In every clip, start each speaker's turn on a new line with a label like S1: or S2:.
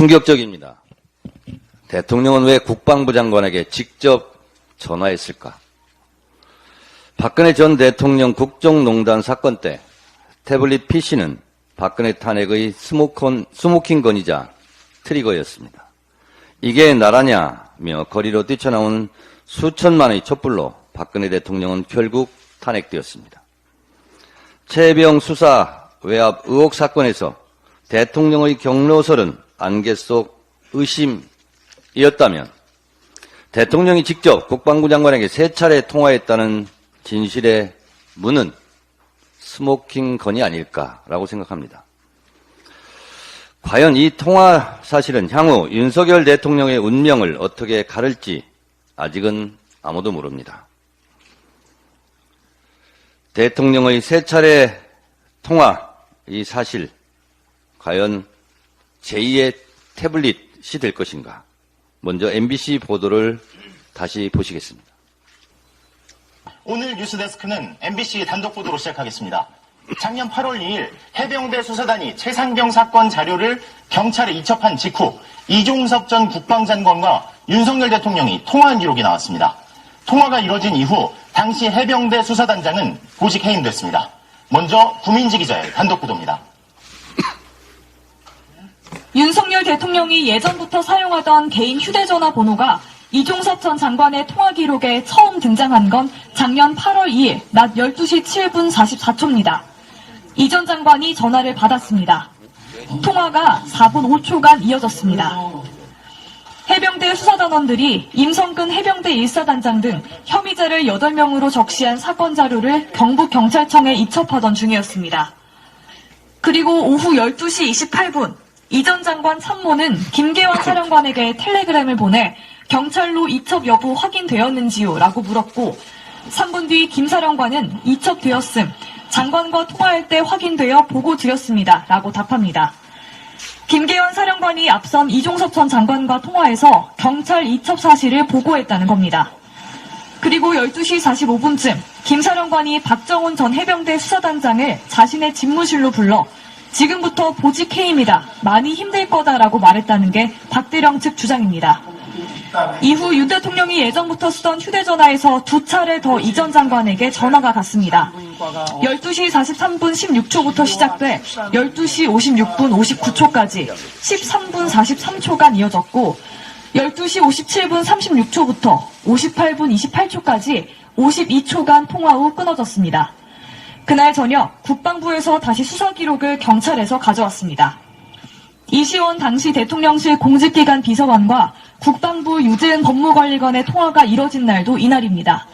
S1: 충격적입니다. 대통령은 왜 국방부 장관에게 직접 전화했을까? 박근혜 전 대통령 국정농단 사건 때 태블릿 PC는 박근혜 탄핵의 스모킹 건이자 트리거였습니다. 이게 나라냐며 거리로 뛰쳐나온 수천만의 촛불로 박근혜 대통령은 결국 탄핵되었습니다. 최혜병 수사 외압 의혹 사건에서 대통령의 경로설은 안개 속 의심이었다면 대통령이 직접 국방부 장관에게 3차례 통화했다는 진실의 문은 스모킹 건이 아닐까라고 생각합니다. 과연 이 통화 사실은 향후 윤석열 대통령의 운명을 어떻게 가를지 아직은 아무도 모릅니다. 대통령의 3차례 통화, 이 사실, 과연 제2의 태블릿이 될 것인가? 먼저 MBC 보도를 다시 보시겠습니다.
S2: 오늘 뉴스데스크는 MBC 단독 보도로 시작하겠습니다. 작년 8월 2일 해병대 수사단이 최상병 사건 자료를 경찰에 이첩한 직후 이종섭 전 국방장관과 윤석열 대통령이 통화한 기록이 나왔습니다. 통화가 이뤄진 이후 당시 해병대 수사단장은 보직 해임됐습니다. 먼저 구민지 기자의 단독 보도입니다.
S3: 윤석열 대통령이 예전부터 사용하던 개인 휴대전화 번호가 이종섭 전 장관의 통화 기록에 처음 등장한 건 작년 8월 2일 낮 12시 7분 44초입니다. 이 전 장관이 전화를 받았습니다. 통화가 4분 5초간 이어졌습니다. 해병대 수사단원들이 임성근 해병대 1사단장 등 혐의자를 8명으로 적시한 사건 자료를 경북경찰청에 이첩하던 중이었습니다. 그리고 오후 12시 28분 이 전 장관 참모는 김계환 사령관에게 텔레그램을 보내 경찰로 이첩 여부 확인되었는지요? 라고 물었고 3분 뒤 김 사령관은 이첩되었음, 장관과 통화할 때 확인되어 보고 드렸습니다. 라고 답합니다. 김계환 사령관이 앞선 이종섭 전 장관과 통화해서 경찰 이첩 사실을 보고했다는 겁니다. 그리고 12시 45분쯤 김 사령관이 박정훈 전 해병대 수사단장을 자신의 집무실로 불러 지금부터 보직 해임이다, 많이 힘들 거다라고 말했다는 게 박대령 측 주장입니다. 이후 윤 대통령이 예전부터 쓰던 휴대전화에서 2차례 더 이 전 장관에게 전화가 갔습니다. 12시 43분 16초부터 시작돼 12시 56분 59초까지 13분 43초간 이어졌고 12시 57분 36초부터 58분 28초까지 52초간 통화 후 끊어졌습니다. 그날 저녁 국방부에서 다시 수사 기록을 경찰에서 가져왔습니다. 이시원 당시 대통령실 공직기관 비서관과 국방부 유재은 법무관리관의 통화가 이뤄진 날도 이날입니다.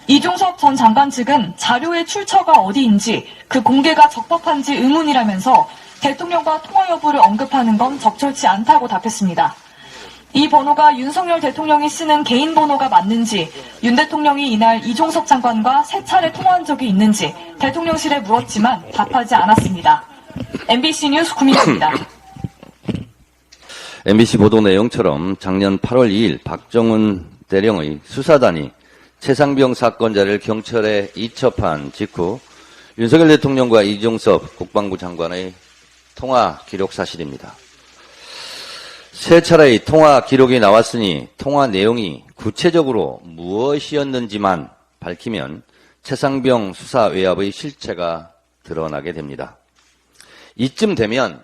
S3: 이종섭 전 장관 측은 자료의 출처가 어디인지 그 공개가 적법한지 의문이라면서 대통령과 통화 여부를 언급하는 건 적절치 않다고 답했습니다. 이 번호가 윤석열 대통령이 쓰는 개인 번호가 맞는지, 윤 대통령이 이날 이종섭 장관과 3차례 통화한 적이 있는지 대통령실에 물었지만 답하지 않았습니다. MBC 뉴스 구민지입니다.
S1: MBC 보도 내용처럼 작년 8월 2일 박정훈 대령의 수사단이 최상병 사건 자료를 경찰에 이첩한 직후 윤석열 대통령과 이종섭 국방부 장관의 통화 기록 사실입니다. 3차례의 통화 기록이 나왔으니 통화 내용이 구체적으로 무엇이었는지만 밝히면 최상병 수사 외압의 실체가 드러나게 됩니다. 이쯤 되면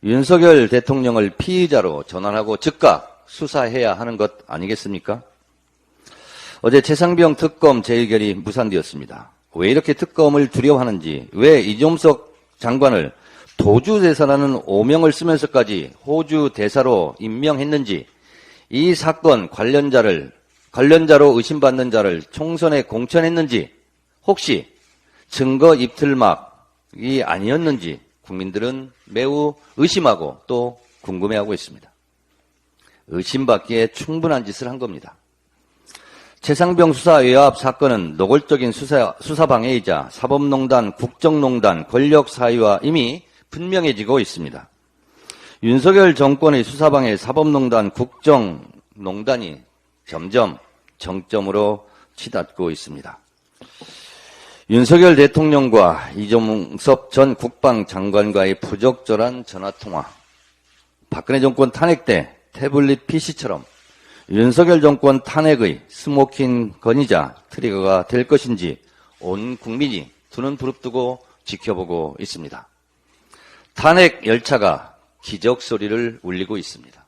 S1: 윤석열 대통령을 피의자로 전환하고 즉각 수사해야 하는 것 아니겠습니까? 어제 최상병 특검 재의결이 무산되었습니다. 왜 이렇게 특검을 두려워하는지, 왜 이종섭 장관을 도주 대사라는 오명을 쓰면서까지 호주 대사로 임명했는지, 이 사건 관련자로 의심받는 자를 총선에 공천했는지, 혹시 증거 입틀막이 아니었는지 국민들은 매우 의심하고 또 궁금해하고 있습니다. 의심받기에 충분한 짓을 한 겁니다. 최상병 수사 외압 사건은 노골적인 수사 방해이자 사법농단, 국정농단, 권력 사유와 이미 분명해지고 있습니다. 윤석열 정권의 수사방해, 사법농단, 국정농단이 점점 정점으로 치닫고 있습니다. 윤석열 대통령과 이종섭 전 국방장관과의 부적절한 전화통화, 박근혜 정권 탄핵 때 태블릿 PC처럼 윤석열 정권 탄핵의 스모킹 건이자 트리거가 될 것인지 온 국민이 두 눈 부릅뜨고 지켜보고 있습니다. 탄핵 열차가 기적 소리를 울리고 있습니다.